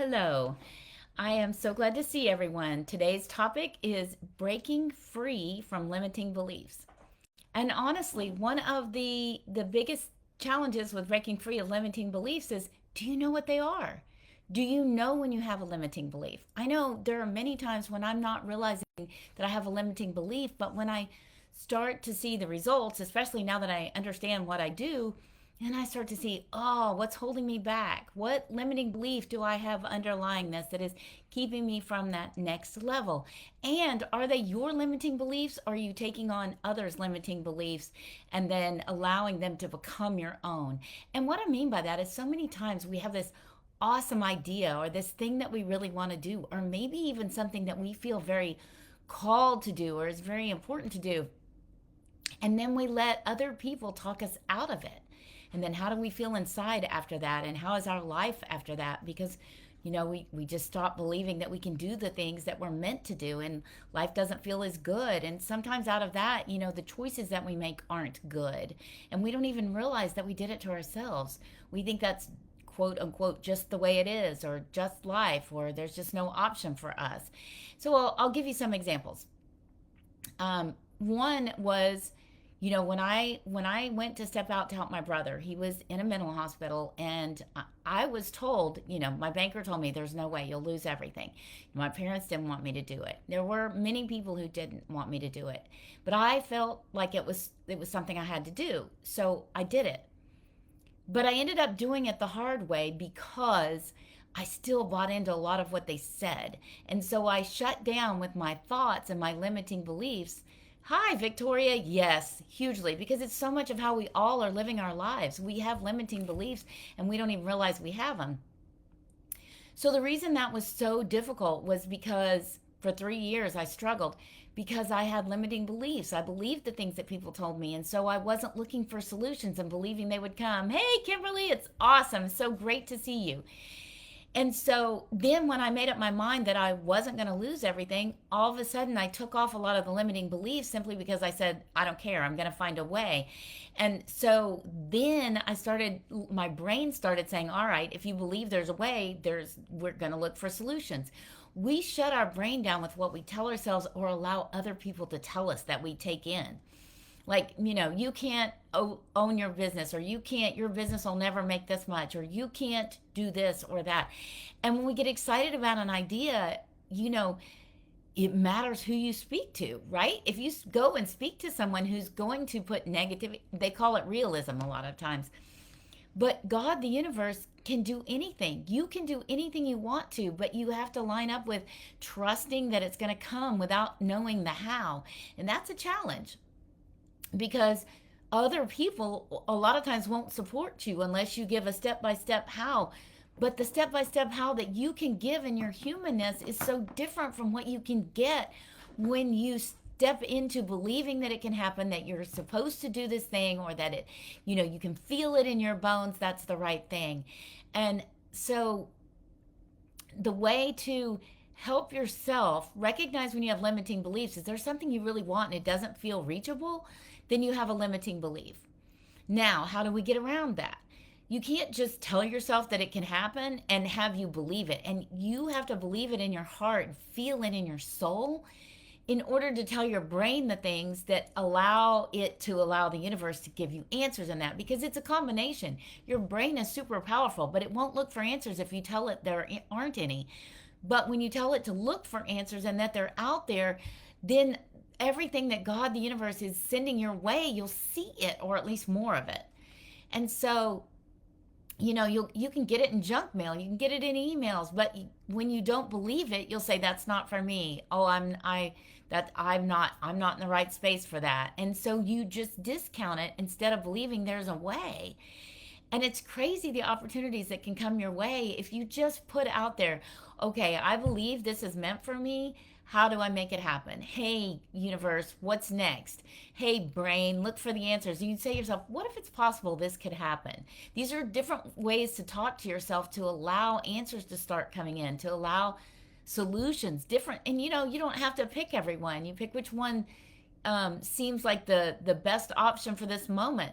Hello. I am so glad to see everyone. Today's topic is breaking free from limiting beliefs. And honestly, one of the biggest challenges with breaking free of limiting beliefs is, do you know what they are? Do you know when you have a limiting belief? I know there are many times when I'm not realizing that I have a limiting belief, but when I start to see the results, especially now that I understand what I do, and I start to see, oh, what's holding me back? What limiting belief do I have underlying this that is keeping me from that next level? And are they your limiting beliefs? Or are you taking on others' limiting beliefs and then allowing them to become your own? And what I mean by that is so many times we have this awesome idea or this thing that we really want to do, or maybe even something that we feel very called to do or is very important to do. And then we let other people talk us out of it. And then how do we feel inside after that? And how is our life after that? Because, we just stop believing that we can do the things that we're meant to do, and life doesn't feel as good. And sometimes out of that, the choices that we make aren't good. And we don't even realize that we did it to ourselves. We think that's quote unquote just the way it is, or just life, or there's just no option for us. So I'll give you some examples. One was, when I went to step out to help my brother, he was in a mental hospital, and I was told, my banker told me there's no way, you'll lose everything. My parents didn't want me to do it. There were many people who didn't want me to do it, but I felt like it was something I had to do, so I did it. But I ended up doing it the hard way because I still bought into a lot of what they said. And so I shut down with my thoughts and my limiting beliefs. Hi, Victoria. Yes, hugely, because it's so much of how we all are living our lives. We have limiting beliefs and we don't even realize we have them. So the reason that was so difficult was because for 3 years I struggled because I had limiting beliefs. I believed the things that people told me. And so I wasn't looking for solutions and believing they would come. Hey, Kimberly, it's awesome. It's so great to see you. And so then when I made up my mind that I wasn't going to lose everything, all of a sudden I took off a lot of the limiting beliefs simply because I said, I don't care, I'm going to find a way. And so then my brain started saying, all right, if you believe there's a way, we're going to look for solutions. We shut our brain down with what we tell ourselves or allow other people to tell us that we take in. Like, you can't own your business, or your business will never make this much, or you can't do this or that. And when we get excited about an idea, it matters who you speak to, right? If you go and speak to someone who's going to put negative, they call it realism a lot of times. But God, the universe, can do anything. You can do anything you want to, but you have to line up with trusting that it's going to come without knowing the how. And that's a challenge, because other people a lot of times won't support you unless you give a step-by-step how. But the step-by-step how that you can give in your humanness is so different from what you can get when you step into believing that it can happen, that you're supposed to do this thing, or that you can feel it in your bones, that's the right thing. And so the way to help yourself recognize when you have limiting beliefs is there's something you really want and it doesn't feel reachable, then you have a limiting belief. Now, how do we get around that? You can't just tell yourself that it can happen and have you believe it. And you have to believe it in your heart and feel it in your soul in order to tell your brain the things that allow the universe to give you answers in that, because it's a combination. Your brain is super powerful, but it won't look for answers if you tell it there aren't any. But when you tell it to look for answers and that they're out there, then everything that God, the universe, is sending your way, you'll see it, or at least more of it. And so, you can get it in junk mail, you can get it in emails, but when you don't believe it, you'll say, that's not for me. Oh, I'm not in the right space for that. And so you just discount it instead of believing there's a way. And it's crazy the opportunities that can come your way if you just put out there, okay, I believe this is meant for me. How do I make it happen? Hey, universe, what's next? Hey, brain, look for the answers. You say to yourself, what if it's possible this could happen? These are different ways to talk to yourself to allow answers to start coming in, to allow solutions, different. And you don't have to pick everyone. You pick which one seems like the best option for this moment.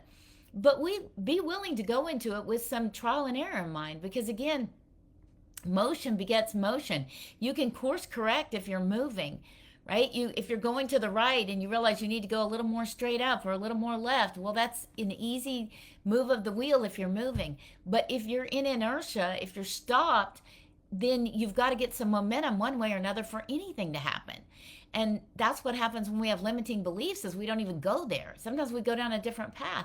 But we be willing to go into it with some trial and error in mind, because again, Motion begets motion. You can course correct if you're moving, right? If you're going to the right and you realize you need to go a little more straight up or a little more left, well, that's an easy move of the wheel if you're moving. But if you're in inertia, if you're stopped, then you've got to get some momentum one way or another for anything to happen. And that's what happens when we have limiting beliefs, is we don't even go there. Sometimes we go down a different path.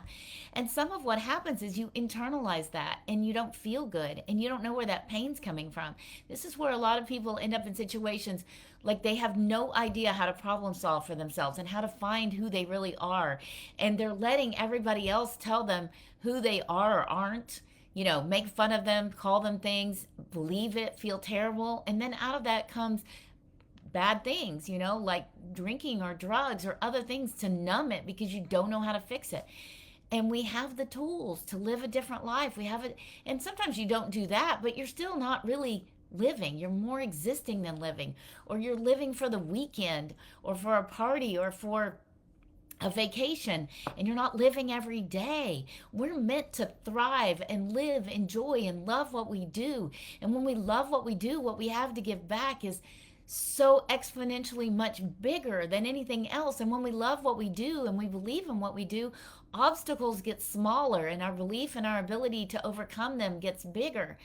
And some of what happens is you internalize that and you don't feel good and you don't know where that pain's coming from. This is where a lot of people end up in situations like they have no idea how to problem solve for themselves and how to find who they really are. And they're letting everybody else tell them who they are or aren't, make fun of them, call them things, believe it, feel terrible. And then out of that comes bad things, like drinking or drugs or other things to numb it because you don't know how to fix it. And we have the tools to live a different life. We have it. And sometimes you don't do that, but you're still not really living. You're more existing than living, or you're living for the weekend or for a party or for a vacation, and you're not living every day. We're meant to thrive and live, enjoy, and love what we do. And when we love what we do, what we have to give back is so exponentially much bigger than anything else. And when we love what we do and we believe in what we do, obstacles get smaller and our belief in our ability to overcome them gets bigger.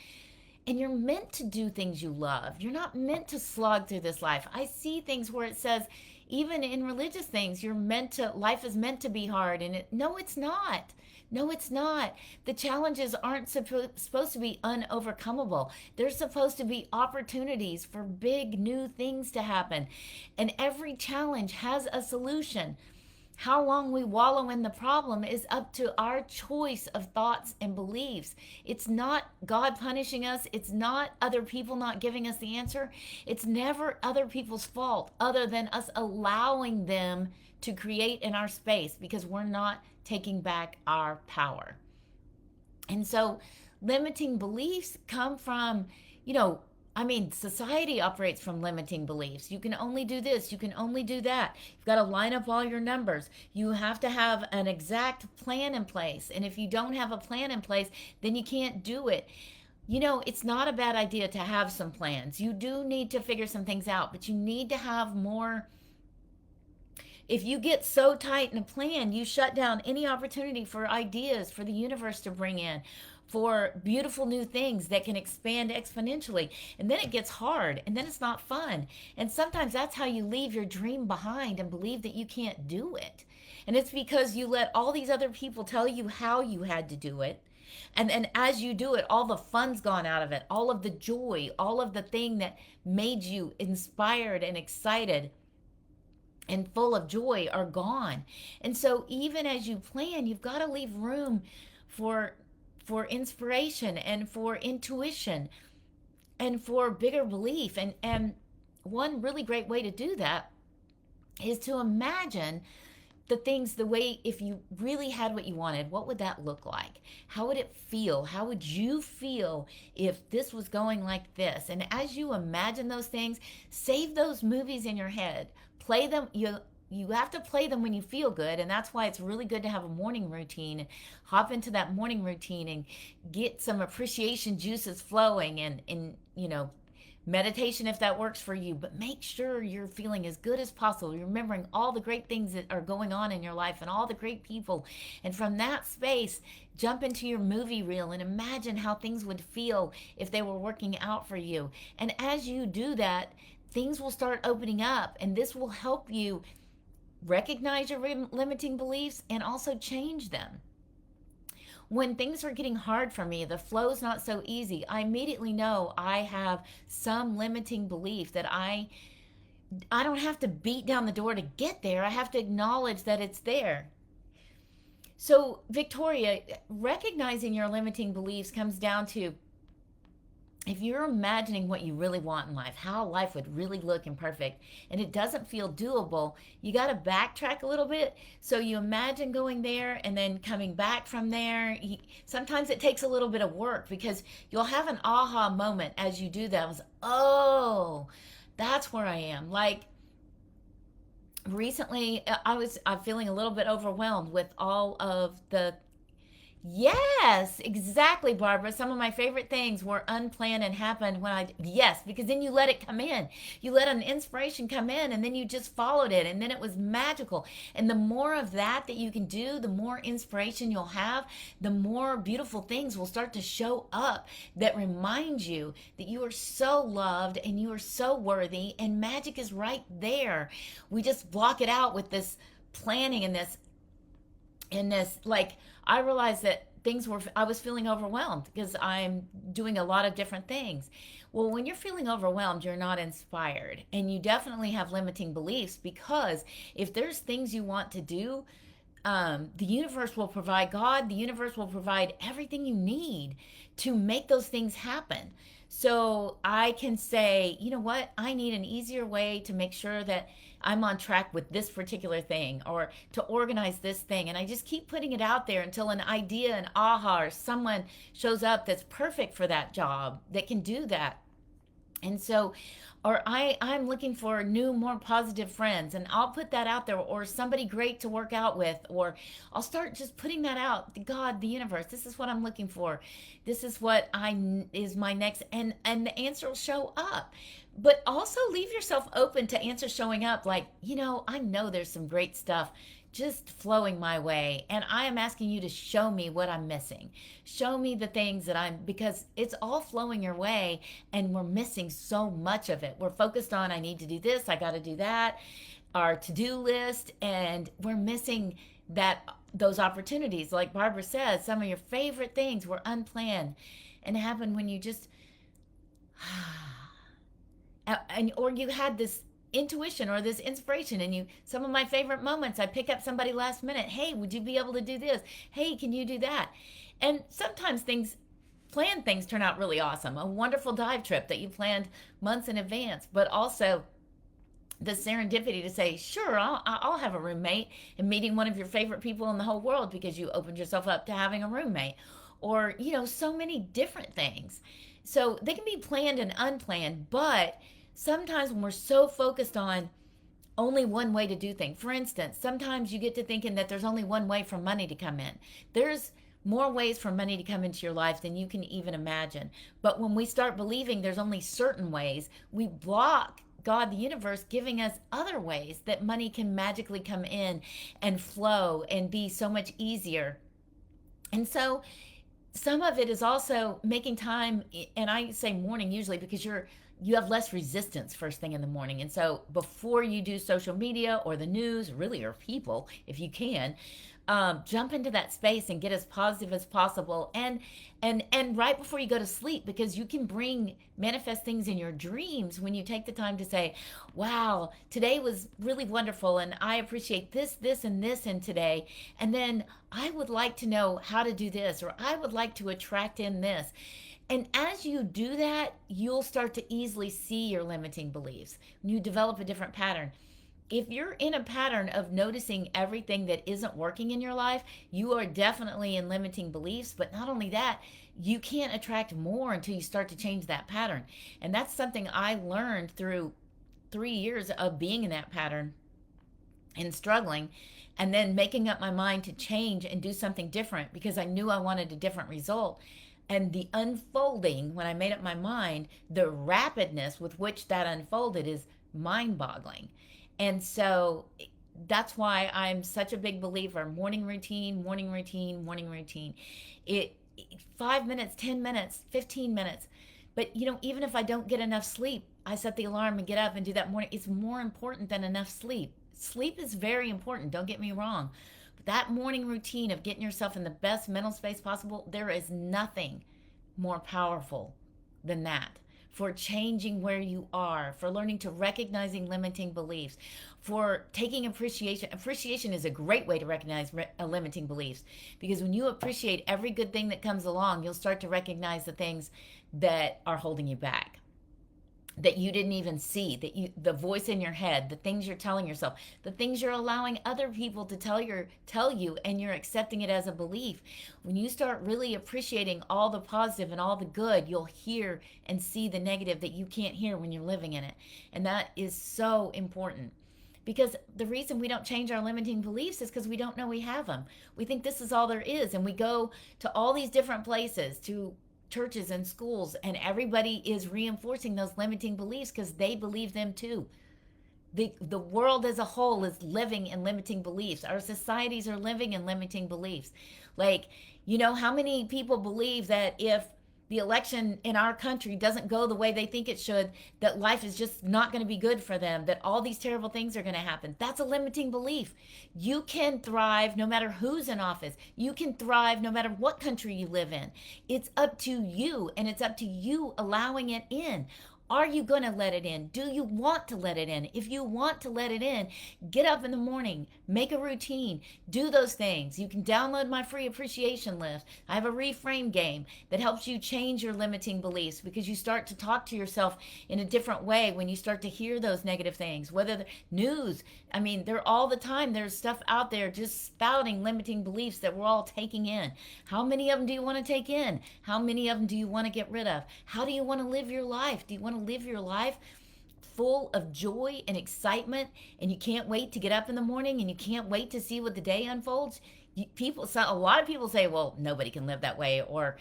And you're meant to do things you love. You're not meant to slog through this life. I see things where it says, even in religious things, life is meant to be hard. And no, it's not. No, it's not. The challenges aren't supposed to be unovercomable. They're supposed to be opportunities for big new things to happen. And every challenge has a solution. How long we wallow in the problem is up to our choice of thoughts and beliefs. It's not God punishing us. It's not other people not giving us the answer. It's never other people's fault other than us allowing them to create in our space, because we're not taking back our power. And so limiting beliefs come from, society operates from limiting beliefs. You can only do this. You can only do that. You've got to line up all your numbers. You have to have an exact plan in place. And if you don't have a plan in place, then you can't do it. It's not a bad idea to have some plans. You do need to figure some things out, but you need to have more. If you get so tight in a plan, you shut down any opportunity for ideas for the universe to bring in, for beautiful new things that can expand exponentially. And then it gets hard, and then it's not fun. And sometimes that's how you leave your dream behind and believe that you can't do it. And it's because you let all these other people tell you how you had to do it. And then as you do it, all the fun's gone out of it, all of the joy, all of the thing that made you inspired and excited and full of joy are gone. And so even as you plan, you've got to leave room for inspiration and for intuition and for bigger belief. And one really great way to do that is to imagine the things the way, if you really had what you wanted, what would that look like? How would it feel? How would you feel if this was going like this? And as you imagine those things, save those movies in your head. Play them. You have to play them when you feel good, and that's why it's really good to have a morning routine. Hop into that morning routine and get some appreciation juices flowing, and meditation if that works for you. But make sure you're feeling as good as possible. You're remembering all the great things that are going on in your life and all the great people. And from that space, jump into your movie reel and imagine how things would feel if they were working out for you. And as you do that, things will start opening up, and this will help you recognize your limiting beliefs and also change them. When things are getting hard for me, the flow's not so easy, I immediately know I have some limiting belief that I don't have to beat down the door to get there. I have to acknowledge that it's there. So, Victoria, recognizing your limiting beliefs comes down to, if you're imagining what you really want in life, how life would really look and perfect, and it doesn't feel doable, you got to backtrack a little bit. So you imagine going there and then coming back from there. Sometimes it takes a little bit of work, because you'll have an aha moment as you do that. Oh, that's where I am. Like recently, I'm feeling a little bit overwhelmed with all of the Yes, exactly, Barbara. Some of my favorite things were unplanned and happened when yes, because then you let it come in. You let an inspiration come in and then you just followed it and then it was magical. And the more of that you can do, the more inspiration you'll have, the more beautiful things will start to show up that remind you that you are so loved and you are so worthy and magic is right there. We just block it out with this planning and this like I realized that I was feeling overwhelmed because I'm doing a lot of different things. Well, when you're feeling overwhelmed, you're not inspired and you definitely have limiting beliefs because if there's things you want to do, the universe will provide, God, the universe will provide everything you need to make those things happen. So I can say, you know what, I need an easier way to make sure that I'm on track with this particular thing or to organize this thing. And I just keep putting it out there until an idea, an aha, or someone shows up that's perfect for that job that can do that. And so, or I'm looking for new, more positive friends, and I'll put that out there, or somebody great to work out with, or I'll start just putting that out. God, the universe, this is what I'm looking for. This is what I is my next, and the answer will show up. But also leave yourself open to answers showing up. Like, I know there's some great stuff just flowing my way. And I am asking you to show me what I'm missing. Show me the things that because it's all flowing your way and we're missing so much of it. We're focused on, I need to do this, I got to do that, our to do list, and we're missing those opportunities. Like Barbara says, some of your favorite things were unplanned and happened when you just, or you had this intuition or this inspiration and some of my favorite moments, I pick up somebody last minute, hey, would you be able to do this, hey, can you do that? And sometimes planned things turn out really awesome, a wonderful dive trip that you planned months in advance, but also the serendipity to say, sure, I'll have a roommate, and meeting one of your favorite people in the whole world because you opened yourself up to having a roommate, or so many different things. So they can be planned and unplanned, but sometimes when we're so focused on only one way to do things, for instance, sometimes you get to thinking that there's only one way for money to come in. There's more ways for money to come into your life than you can even imagine. But when we start believing there's only certain ways, we block God, the universe, giving us other ways that money can magically come in and flow and be so much easier. And so some of it is also making time, and I say morning usually because you have less resistance first thing in the morning. And so before you do social media or the news, really, or people, if you can, jump into that space and get as positive as possible, and right before you go to sleep, because you can manifest things in your dreams when you take the time to say, wow, today was really wonderful and I appreciate this and this in today, and then I would like to know how to do this, or I would like to attract in this. And as you do that, you'll start to easily see your limiting beliefs. You develop a different pattern. If you're in a pattern of noticing everything that isn't working in your life, you are definitely in limiting beliefs. But not only that, you can't attract more until you start to change that pattern. And that's something I learned through 3 years of being in that pattern and struggling, and then making up my mind to change and do something different because I knew I wanted a different result. And the unfolding, when I made up my mind, the rapidness with which that unfolded is mind boggling. And so that's why I'm such a big believer. Morning routine, morning routine, morning routine. It 5 minutes, 10 minutes, 15 minutes. But even if I don't get enough sleep, I set the alarm and get up and do that morning. It's more important than enough sleep. Sleep is very important, don't get me wrong. But that morning routine of getting yourself in the best mental space possible, there is nothing more powerful than that for changing where you are, for learning to recognizing limiting beliefs, for taking appreciation. Appreciation is a great way to recognize limiting beliefs, because when you appreciate every good thing that comes along, you'll start to recognize the things that are holding you back, that you didn't even see, the voice in your head, the things you're telling yourself, the things you're allowing other people to tell you, and you're accepting it as a belief. When you start really appreciating all the positive and all the good, you'll hear and see the negative that you can't hear when you're living in it. And that is so important, Because the reason we don't change our limiting beliefs is because we don't know we have them. We think this is all there is, and we go to all these different places, to churches and schools, and everybody is reinforcing those limiting beliefs because they believe them too. The world as a whole is living in limiting beliefs. Our societies are living in limiting beliefs. Like, how many people believe that if the election in our country doesn't go the way they think it should, that life is just not going to be good for them, that all these terrible things are going to happen? That's a limiting belief. You can thrive no matter who's in office. You can thrive no matter what country you live in. It's up to you, and it's up to you allowing it in. Are you going to let it in? Do you want to let it in? If you want to let it in, get up in the morning, make a routine, do those things. You can download my free appreciation list. I have a reframe game that helps you change your limiting beliefs, because you start to talk to yourself in a different way when you start to hear those negative things. Whether the news, they're all the time. There's stuff out there just spouting limiting beliefs that we're all taking in. How many of them do you want to take in? How many of them do you want to get rid of? How do you want to live your life? Do you want to live your life full of joy and excitement, and you can't wait to get up in the morning, and you can't wait to see what the day unfolds? A lot of people say, well, nobody can live that way, or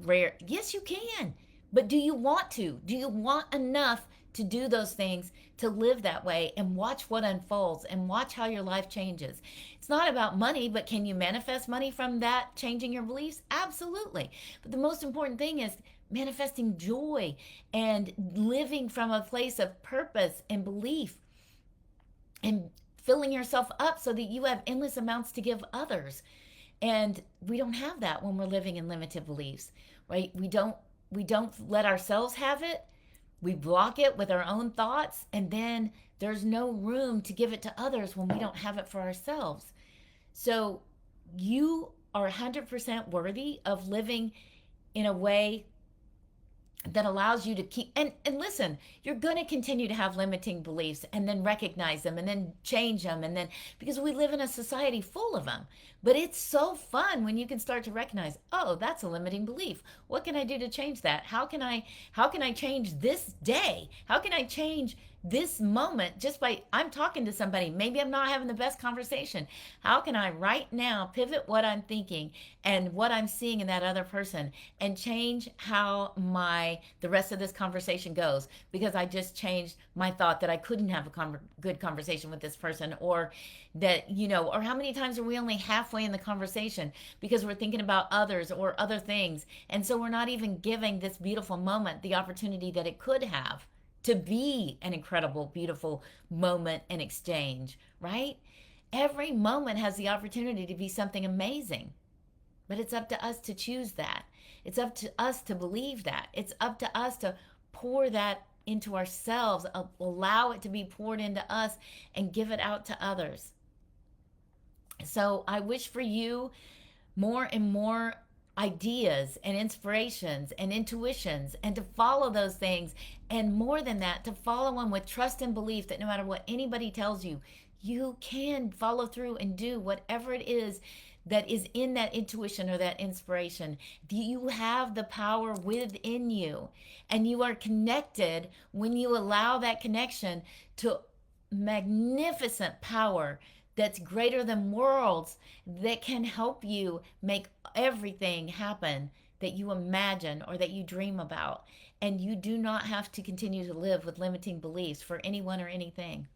rare. Yes, you can, but do you want to? Do you want enough to do those things, to live that way, and watch what unfolds, and watch how your life changes? It's not about money, but can you manifest money from that changing your beliefs? Absolutely. But the most important thing is manifesting joy and living from a place of purpose and belief, and filling yourself up so that you have endless amounts to give others. And we don't have that when we're living in limited beliefs, right? We don't let ourselves have it. We block it with our own thoughts, and then there's no room to give it to others when we don't have it for ourselves. So you are 100% worthy of living in a way that allows you to keep, and listen, you're going to continue to have limiting beliefs, and then recognize them, and then change them, and then, because we live in a society full of them. But it's so fun when you can start to recognize, oh, that's a limiting belief. What can I do to change that? How can I change this day? How can I change this moment just by, I'm talking to somebody, maybe I'm not having the best conversation. How can I right now pivot what I'm thinking and what I'm seeing in that other person, and change how the rest of this conversation goes, because I just changed my thought that I couldn't have a good conversation with this person, or that, or how many times are we only halfway in the conversation because we're thinking about others or other things, and so we're not even giving this beautiful moment the opportunity that it could have to be an incredible, beautiful moment and exchange, right? Every moment has the opportunity to be something amazing, but it's up to us to choose that. It's up to us to believe that. It's up to us to pour that into ourselves, allow it to be poured into us, and give it out to others. So I wish for you more and more ideas and inspirations and intuitions, and to follow those things, and more than that, to follow them with trust and belief that no matter what anybody tells you, you can follow through and do whatever it is that is in that intuition or that inspiration. You have the power within you, and you are connected when you allow that connection to magnificent power that's greater than worlds, that can help you make everything happen that you imagine or that you dream about. And you do not have to continue to live with limiting beliefs for anyone or anything.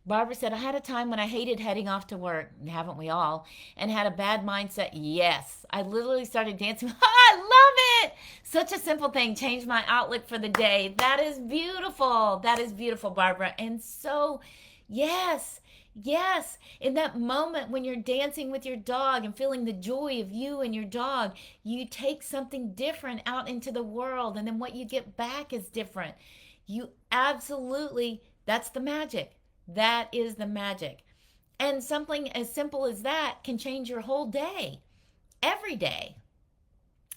Barbara said, I had a time when I hated heading off to work, haven't we all, and had a bad mindset. Yes, I literally started dancing. I love it. Such a simple thing changed my outlook for the day. That is beautiful. That is beautiful, Barbara. And so, yes, in that moment when you're dancing with your dog and feeling the joy of you and your dog, you take something different out into the world, and then what you get back is different. You absolutely, that's the magic. That is the magic. And something as simple as that can change your whole day, every day.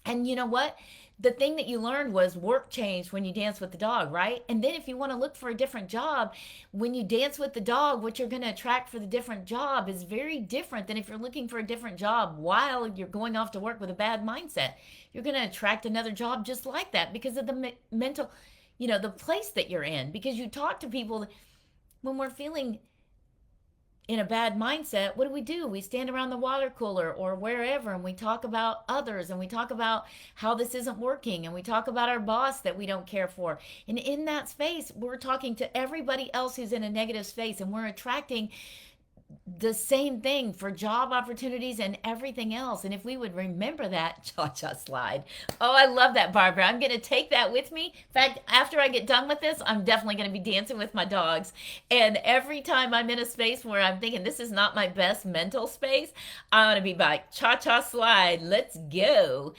And you know what? The thing that you learned was work changed when you dance with the dog, right? And then if you want to look for a different job, when you dance with the dog, what you're going to attract for the different job is very different than if you're looking for a different job while you're going off to work with a bad mindset. You're going to attract another job just like that because of the mental, the place that you're in. Because you talk to people, when we're feeling in a bad mindset, what do? We stand around the water cooler or wherever and we talk about others and we talk about how this isn't working and we talk about our boss that we don't care for. And in that space, we're talking to everybody else who's in a negative space and we're attracting the same thing for job opportunities and everything else. And if we would remember that, cha cha slide. Oh, I love that, Barbara. I'm going to take that with me. In fact, after I get done with this, I'm definitely going to be dancing with my dogs. And every time I'm in a space where I'm thinking this is not my best mental space, I'm going to be like, cha cha slide. Let's go.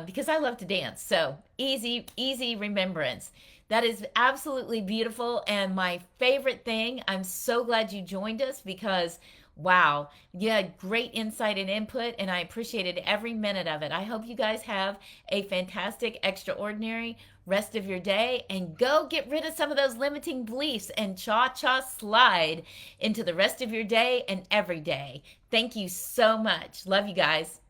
Because I love to dance. So easy, easy remembrance. That is absolutely beautiful and my favorite thing. I'm so glad you joined us because, wow, you had great insight and input, and I appreciated every minute of it. I hope you guys have a fantastic, extraordinary rest of your day and go get rid of some of those limiting beliefs and cha cha slide into the rest of your day and every day. Thank you so much. Love you guys.